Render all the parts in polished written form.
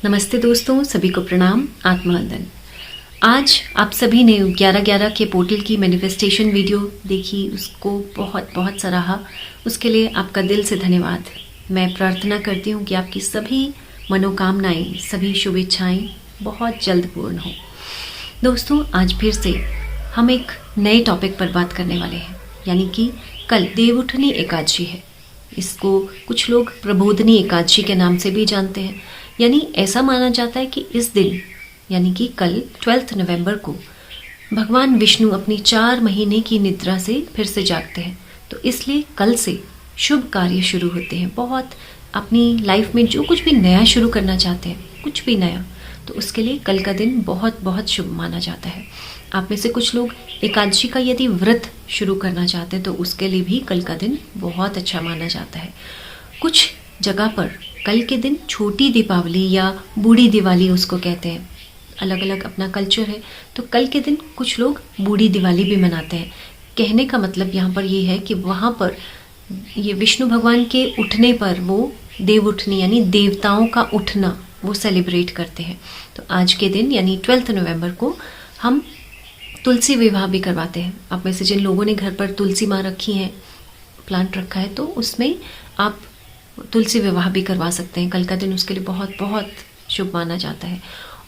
नमस्ते दोस्तों, सभी को प्रणाम, आत्मवंदन। आज आप सभी ने 11/11 के पोर्टल की मैनिफेस्टेशन वीडियो देखी, उसको बहुत बहुत सराहा। उसके लिए आपका दिल से धन्यवाद। मैं प्रार्थना करती हूँ कि आपकी सभी मनोकामनाएं, सभी शुभ इच्छाएं बहुत जल्द पूर्ण हो। दोस्तों, आज फिर से हम एक नए टॉपिक पर बात करने वाले हैं, यानी कि कल देवउठनी एकादशी है। इसको कुछ लोग प्रबोधनी एकादशी के नाम से भी जानते हैं। यानी ऐसा माना जाता है कि इस दिन यानी कि कल 12 नवंबर को भगवान विष्णु अपनी 4 महीने की निद्रा से फिर से जागते हैं। तो इसलिए कल से शुभ कार्य शुरू होते हैं। बहुत अपनी लाइफ में जो कुछ भी नया शुरू करना चाहते हैं, कुछ भी नया, तो उसके लिए कल का दिन बहुत बहुत शुभ माना जाता है। आप में से कुछ लोग एकादशी का यदि व्रत शुरू करना चाहते हैं तो उसके लिए भी कल का दिन बहुत अच्छा माना जाता है। कुछ जगह पर कल के दिन छोटी दीपावली या बूढ़ी दिवाली उसको कहते हैं, अलग अलग अपना कल्चर है। तो कल के दिन कुछ लोग बूढ़ी दिवाली भी मनाते हैं। कहने का मतलब यहाँ पर ये है कि वहाँ पर ये विष्णु भगवान के उठने पर वो देव उठनी यानी देवताओं का उठना वो सेलिब्रेट करते हैं। तो आज के दिन यानी 12 नवंबर को हम तुलसी विवाह भी करवाते हैं। आप में से जिन लोगों ने घर पर तुलसी माँ रखी है, प्लांट रखा है, तो उसमें आप तुलसी विवाह भी करवा सकते हैं। कल का दिन उसके लिए बहुत बहुत शुभ माना जाता है।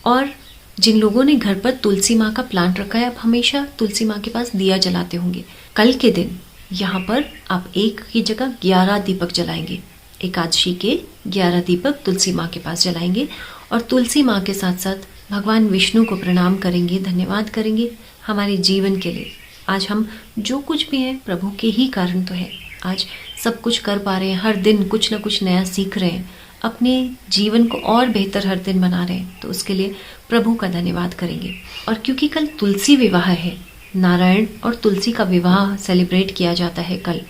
और जिन लोगों ने घर पर तुलसी माँ का प्लांट रखा है, आप हमेशा तुलसी माँ के पास दिया जलाते होंगे। कल के दिन यहाँ पर आप एक की जगह 11 दीपक जलाएंगे। एकादशी के 11 दीपक तुलसी माँ के पास जलाएंगे और तुलसी माँ के साथ साथ भगवान विष्णु को प्रणाम करेंगे, धन्यवाद करेंगे हमारे जीवन के लिए। आज हम जो कुछ भी हैं प्रभु के ही कारण तो है। आज सब कुछ कर पा रहे हैं, हर दिन कुछ ना कुछ नया सीख रहे हैं, अपने जीवन को और बेहतर हर दिन बना रहे हैं, तो उसके लिए प्रभु का धन्यवाद करेंगे। और क्योंकि कल तुलसी विवाह है, नारायण और तुलसी का विवाह सेलिब्रेट किया जाता है कल,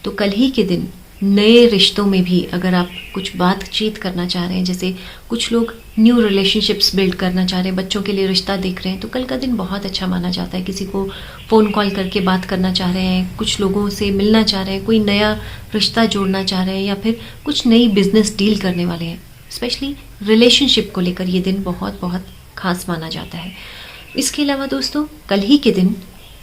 तो कल ही के दिन नए रिश्तों में भी अगर आप कुछ बातचीत करना चाह रहे हैं, जैसे कुछ लोग न्यू रिलेशनशिप्स बिल्ड करना चाह रहे हैं, बच्चों के लिए रिश्ता देख रहे हैं, तो कल का दिन बहुत अच्छा माना जाता है। किसी को फ़ोन कॉल करके बात करना चाह रहे हैं, कुछ लोगों से मिलना चाह रहे हैं, कोई नया रिश्ता जोड़ना चाह रहे हैं, या फिर कुछ नई बिजनेस डील करने वाले हैं, स्पेशली रिलेशनशिप को लेकर ये दिन बहुत बहुत खास माना जाता है। इसके अलावा दोस्तों, कल ही के दिन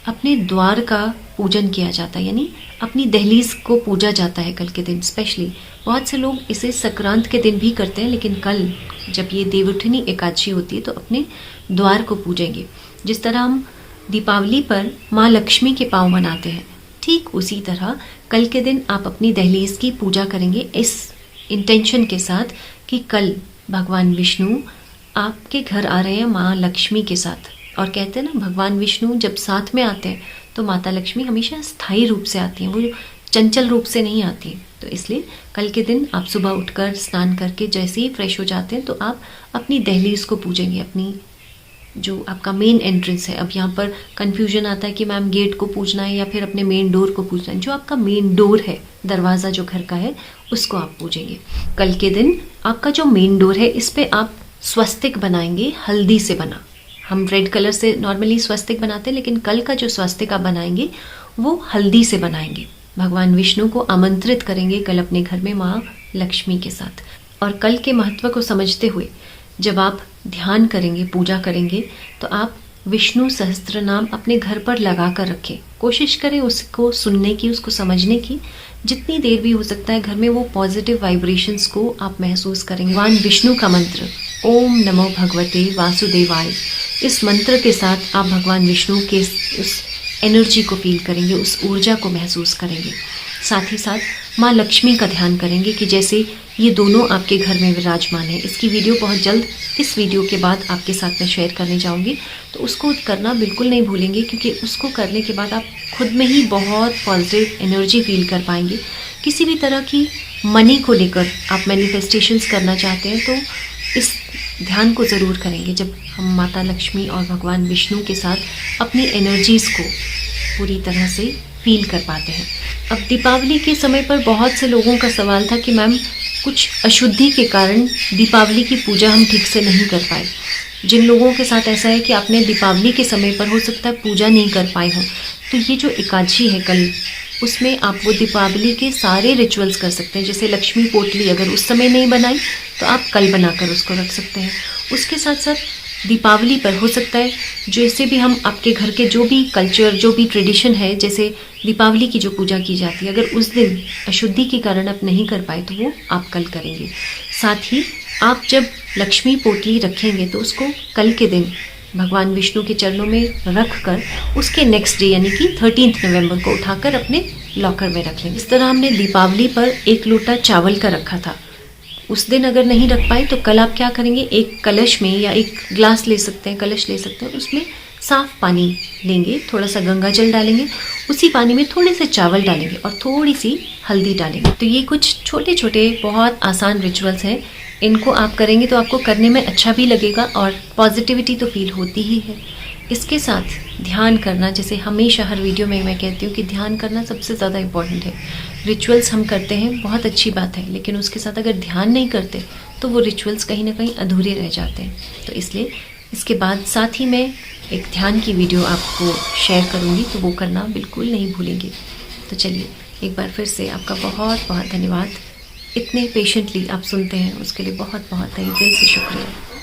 अपने द्वार का पूजन किया जाता है, यानी अपनी दहलीज को पूजा जाता है कल के दिन। स्पेशली बहुत से लोग इसे संक्रांत के दिन भी करते हैं, लेकिन कल जब ये देवउठनी एकादशी होती है तो अपने द्वार को पूजेंगे। जिस तरह हम दीपावली पर माँ लक्ष्मी के पाँव मनाते हैं, ठीक उसी तरह कल के दिन आप अपनी दहलीज की पूजा करेंगे, इस इंटेंशन के साथ कि कल भगवान विष्णु आपके घर आ रहे हैं माँ लक्ष्मी के साथ। और कहते हैं ना, भगवान विष्णु जब साथ में आते हैं तो माता लक्ष्मी हमेशा स्थायी रूप से आती हैं, वो चंचल रूप से नहीं आती। तो इसलिए कल के दिन आप सुबह उठकर स्नान करके जैसे ही फ्रेश हो जाते हैं तो आप अपनी दहलीज को पूजेंगे, अपनी जो आपका मेन एंट्रेंस है। अब यहाँ पर कन्फ्यूजन आता है कि मैम गेट को पूजना है या फिर अपने मेन डोर को पूजना है। जो आपका मेन डोर है, दरवाज़ा जो घर का है, उसको आप पूजेंगे। कल के दिन आपका जो मेन डोर है, इस पर आप स्वस्तिक बनाएंगे, हल्दी से बना। हम रेड कलर से नॉर्मली स्वस्तिक बनाते हैं, लेकिन कल का जो स्वस्तिक आप बनाएंगे वो हल्दी से बनाएंगे। भगवान विष्णु को आमंत्रित करेंगे कल अपने घर में माँ लक्ष्मी के साथ। और कल के महत्व को समझते हुए जब आप ध्यान करेंगे, पूजा करेंगे, तो आप विष्णु सहस्त्र नाम अपने घर पर लगा कर रखें। कोशिश करें उसको सुनने की, उसको समझने की। जितनी देर भी हो सकता है घर में वो पॉजिटिव वाइब्रेशंस को आप महसूस करेंगे। भगवान विष्णु का मंत्र ओम नमो भगवते वासुदेवाय, इस मंत्र के साथ आप भगवान विष्णु के उस एनर्जी को फील करेंगे, उस ऊर्जा को महसूस करेंगे। साथ ही साथ माँ लक्ष्मी का ध्यान करेंगे कि जैसे ये दोनों आपके घर में विराजमान है। इसकी वीडियो बहुत जल्द इस वीडियो के बाद आपके साथ मैं शेयर करने जाऊंगी, तो उसको करना बिल्कुल नहीं भूलेंगे, क्योंकि उसको करने के बाद आप खुद में ही बहुत पॉजिटिव एनर्जी फील कर पाएंगे। किसी भी तरह की मनी को लेकर आप मैनिफेस्टेशंस करना चाहते हैं तो इस ध्यान को ज़रूर करेंगे, जब हम माता लक्ष्मी और भगवान विष्णु के साथ अपनी एनर्जीज़ को पूरी तरह से फील कर पाते हैं। अब दीपावली के समय पर बहुत से लोगों का सवाल था कि मैम कुछ अशुद्धि के कारण दीपावली की पूजा हम ठीक से नहीं कर पाए। जिन लोगों के साथ ऐसा है कि आपने दीपावली के समय पर हो सकता है पूजा नहीं कर पाए हो, तो ये जो एकादशी है कल, उसमें आप वो दीपावली के सारे रिचुअल्स कर सकते हैं। जैसे लक्ष्मी पोटली अगर उस समय नहीं बनाई तो तो आप कल बनाकर उसको रख सकते हैं। उसके साथ साथ दीपावली पर हो सकता है जैसे भी हम आपके घर के जो भी कल्चर, जो भी ट्रेडिशन है, जैसे दीपावली की जो पूजा की जाती है, अगर उस दिन अशुद्धि के कारण आप नहीं कर पाए तो वो आप कल करेंगे। साथ ही आप जब लक्ष्मी पोटली रखेंगे तो उसको कल के दिन भगवान विष्णु के चरणों में रख कर उसके नेक्स्ट डे यानी कि 13 नवंबर को उठाकर अपने लॉकर में रख लेंगे। इस तरह हमने दीपावली पर 1 लोटा चावल का रखा था। उस दिन अगर नहीं रख पाए तो कल आप क्या करेंगे, एक कलश में या एक ग्लास ले सकते हैं, कलश ले सकते हैं, उसमें साफ पानी लेंगे, थोड़ा सा गंगा जल डालेंगे, उसी पानी में थोड़े से चावल डालेंगे और थोड़ी सी हल्दी डालेंगे। तो ये कुछ छोटे छोटे बहुत आसान रिचुअल्स हैं। इनको आप करेंगे तो आपको करने में अच्छा भी लगेगा और पॉजिटिविटी तो फील होती ही है। इसके साथ ध्यान करना, जैसे हमेशा हर वीडियो में मैं कहती हूँ कि ध्यान करना सबसे ज़्यादा इम्पॉर्टेंट है। रिचुअल्स हम करते हैं, बहुत अच्छी बात है, लेकिन उसके साथ अगर ध्यान नहीं करते तो वो रिचुअल्स कहीं ना कहीं अधूरे रह जाते हैं। तो इसलिए इसके बाद साथ ही मैं एक ध्यान की वीडियो आपको शेयर करूँगी, तो वो करना बिल्कुल नहीं भूलेंगे। तो चलिए एक बार फिर से आपका बहुत बहुत धन्यवाद। इतने पेशेंटली आप सुनते हैं उसके लिए बहुत बहुत तहे दिल से शुक्रिया।